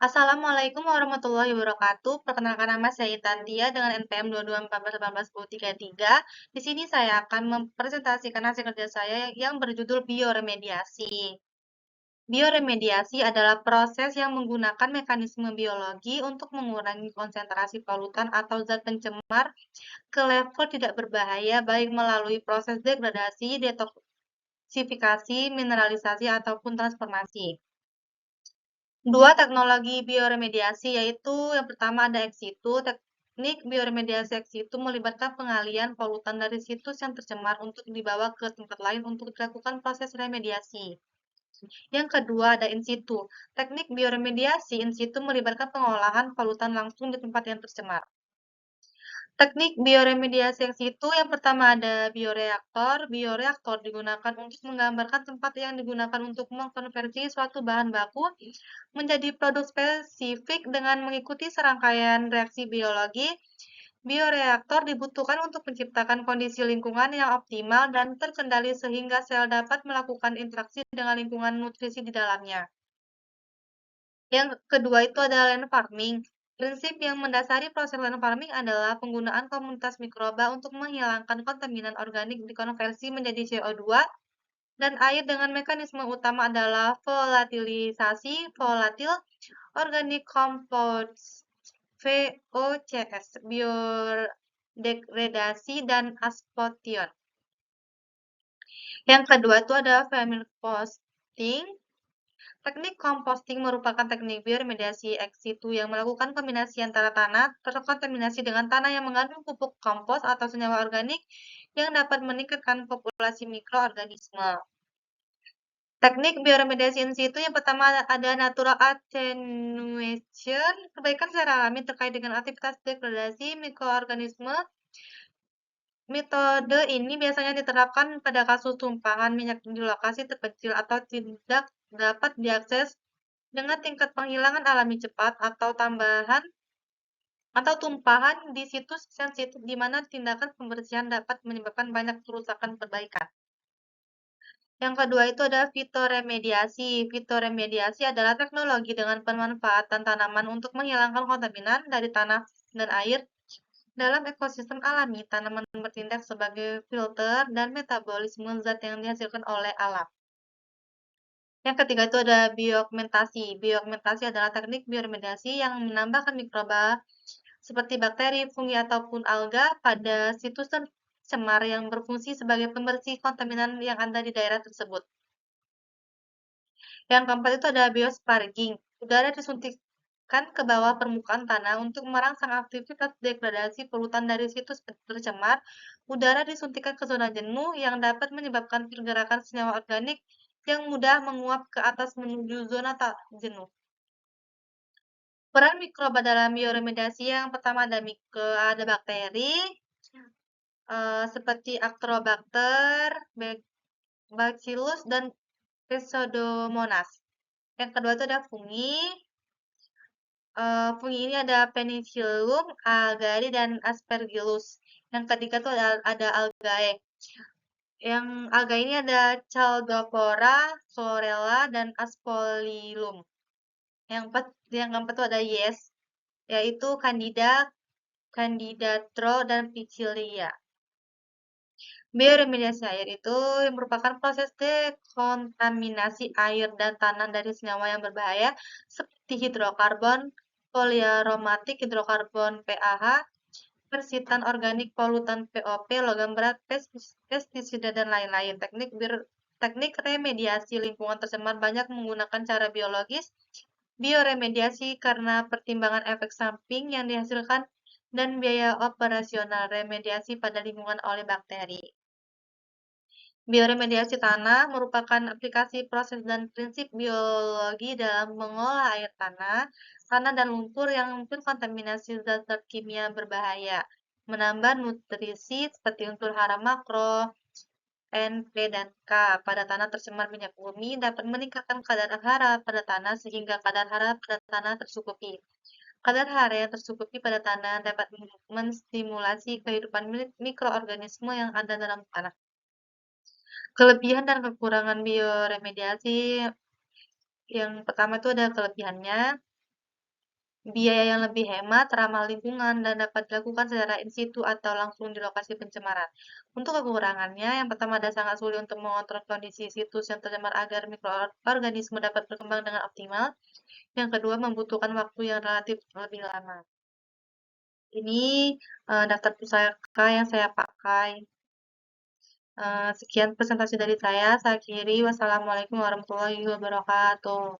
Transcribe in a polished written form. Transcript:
Assalamualaikum warahmatullahi wabarakatuh. Perkenalkan nama saya Tantia dengan NPM 2214181033. Di sini saya akan mempresentasikan hasil kerja saya yang berjudul bioremediasi. Bioremediasi adalah proses yang menggunakan mekanisme biologi untuk mengurangi konsentrasi polutan atau zat pencemar ke level tidak berbahaya, baik melalui proses degradasi, detoksifikasi, mineralisasi, ataupun transformasi. Dua teknologi bioremediasi, yaitu yang pertama ada ex situ. Teknik bioremediasi ex situ melibatkan pengalian polutan dari situs yang tercemar untuk dibawa ke tempat lain untuk dilakukan proses remediasi. Yang kedua ada in situ. Teknik bioremediasi in situ melibatkan pengolahan polutan langsung di tempat yang tercemar. Teknik bioremediasi yang situ yang pertama ada bioreaktor. Bioreaktor digunakan untuk menggambarkan tempat yang digunakan untuk mengkonversi suatu bahan baku menjadi produk spesifik dengan mengikuti serangkaian reaksi biologi. Bioreaktor dibutuhkan untuk menciptakan kondisi lingkungan yang optimal dan terkendali sehingga sel dapat melakukan interaksi dengan lingkungan nutrisi di dalamnya. Yang kedua itu adalah land farming. Prinsip yang mendasari proses land farming adalah penggunaan komunitas mikroba untuk menghilangkan kontaminan organik dikonversi menjadi CO2 dan air dengan mekanisme utama adalah volatilisasi, volatil organic compounds, VOCs, biodegradasi, dan aspartion. Yang kedua itu ada vermicomposting. Teknik composting merupakan teknik bioremediasi ex situ yang melakukan kombinasi antara tanah terkontaminasi dengan tanah yang mengandung pupuk kompos atau senyawa organik yang dapat meningkatkan populasi mikroorganisme. Teknik bioremediasi in situ yang pertama ada natural attenuation, perbaikan secara alami terkait dengan aktivitas degradasi mikroorganisme. Metode ini biasanya diterapkan pada kasus tumpahan minyak di lokasi terpencil atau tidak dapat diakses dengan tingkat penghilangan alami cepat atau tumpahan di situs sensitif di mana tindakan pembersihan dapat menyebabkan banyak kerusakan perbaikan. Yang kedua itu ada fitoremediasi. Fitoremediasi adalah teknologi dengan pemanfaatan tanaman untuk menghilangkan kontaminan dari tanah dan air. Dalam ekosistem alami, tanaman bertindak sebagai filter dan metabolisme zat yang dihasilkan oleh alam. Yang ketiga itu ada bioaugmentasi. Bioaugmentasi adalah teknik bioremediasi yang menambahkan mikroba seperti bakteri, fungi, ataupun alga pada situs tercemar yang berfungsi sebagai pembersih kontaminan yang ada di daerah tersebut. Yang keempat itu ada biosparging. Udara disuntikkan ke bawah permukaan tanah untuk merangsang aktivitas degradasi polutan dari situs tercemar. Udara disuntikkan ke zona jenuh yang dapat menyebabkan pergerakan senyawa organik yang mudah menguap ke atas menuju zona tak jenuh. Peran mikroba dalam bioremediasi yang pertama ada bakteri seperti Astrobacter, Bacillus, dan Pseudomonas. Yang kedua itu ada fungi. Fungi ini ada Penicillium, Algae, dan Aspergillus. Yang ketiga itu ada algae. Yang alga ini ada Chaldopora, Chlorella, dan Aspolillum. Yang keempat itu ada yeast, yaitu Candida, Candidatro, dan Pichilia. Bioremediasi air itu merupakan proses dekontaminasi air dan tanah dari senyawa yang berbahaya seperti hidrokarbon, poliaromatik, hidrokarbon PAH, persitan organik, polutan POP, logam berat, pestisida, dan lain-lain. Teknik remediasi lingkungan tercemar banyak menggunakan cara biologis, bioremediasi karena pertimbangan efek samping yang dihasilkan dan biaya operasional remediasi pada lingkungan oleh bakteri. Bioremediasi tanah merupakan aplikasi proses dan prinsip biologi dalam mengolah air tanah dan lumpur yang terkontaminasi zat-zat kimia berbahaya, menambah nutrisi seperti unsur hara makro, N, P, dan K pada tanah tercemar minyak bumi dapat meningkatkan kadar hara pada tanah sehingga kadar hara pada tanah tercukupi. Kadar hara yang tercukupi pada tanah dapat menstimulasi kehidupan mikroorganisme yang ada dalam tanah. Kelebihan dan kekurangan bioremediasi, yang pertama itu ada kelebihannya. biaya yang lebih hemat, ramah lingkungan, dan dapat dilakukan secara in situ atau langsung di lokasi pencemaran. Untuk kekurangannya, yang pertama ada sangat sulit untuk mengontrol kondisi situs yang tercemar agar mikroorganisme dapat berkembang dengan optimal. Yang kedua, membutuhkan waktu yang relatif lebih lama. Ini daftar pusaka yang saya pakai. Sekian presentasi dari saya. Saya akhiri. Wassalamualaikum warahmatullahi wabarakatuh.